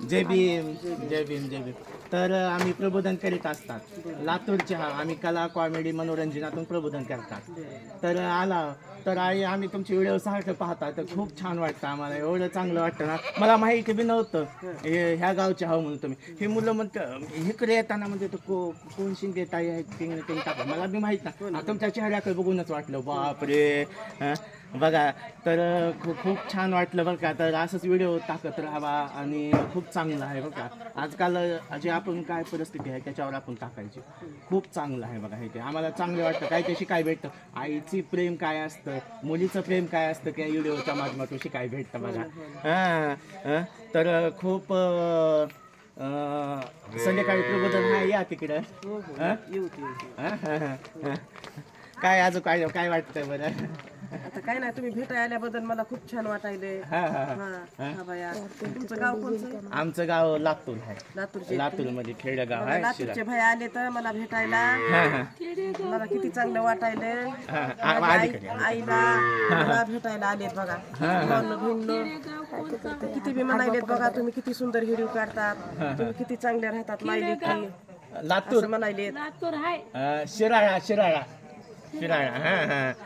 जय भीम जय भीम जय भीम. तर आम्ही प्रबोधन करीत असतात लातूरचे आम्ही कला कॉमेडी मनोरंजनातून प्रबोधन करतात. तर आला तर आम्ही तुमचे व्हिडिओ सारखं पाहता तर खूप छान वाटतं आम्हाला. एवढं चांगलं वाटतं ना. मला माहिती बी नव्हतं ह्या गावचे आहो म्हणून तुम्ही. हे मुलं म्हणतं इकडे येताना म्हणजे कोण शिंदे ताई आहेत ते टाका मला बी माहीत ना. तुमच्या चेहऱ्याकडे बघूनच वाटलं बापरे. बघा तर खूप छान वाटलं बरं का. तर असंच व्हिडिओ टाकत राहावा आणि खूप चांगलं आहे बरं का. आजकाल जे आपण काय परिस्थिती आहे त्याच्यावर आपण टाकायची. खूप चांगलं आहे बघा हे. ते आम्हाला चांगलं वाटतं. काय ते शिकाय भेटतं. आईची प्रेम काय असतं, मुलीचं प्रेम काय असतं त्या व्हिडिओच्या माध्यमातून शिकाय भेटतं बघा. तर खूप संध्याकाळी प्रबोधन आहे या तिकडं. काय अजून काय काय वाटतं बरं. आता काय नाही, तुम्ही भेटायला आल्याबद्दल मला खूप छान वाटायले. हा बाया, तुमचं गाव कोणचं? आमचं गाव लातूर आहे. लातूरचे. लातूर मध्ये खेडेगाव मला आहे. लातूरचे भाई आले तर मला भेटायला मला किती चांगलं वाटायले. आईला मला भेटायला आलेत बघा. किती बी म्हणायलेत बघा तुम्ही किती सुंदर व्हिडिओ काढतात, तुम्ही किती चांगले राहतात मायले की लातूर म्हणायलेत. शिराळा शिराळा शिराळा.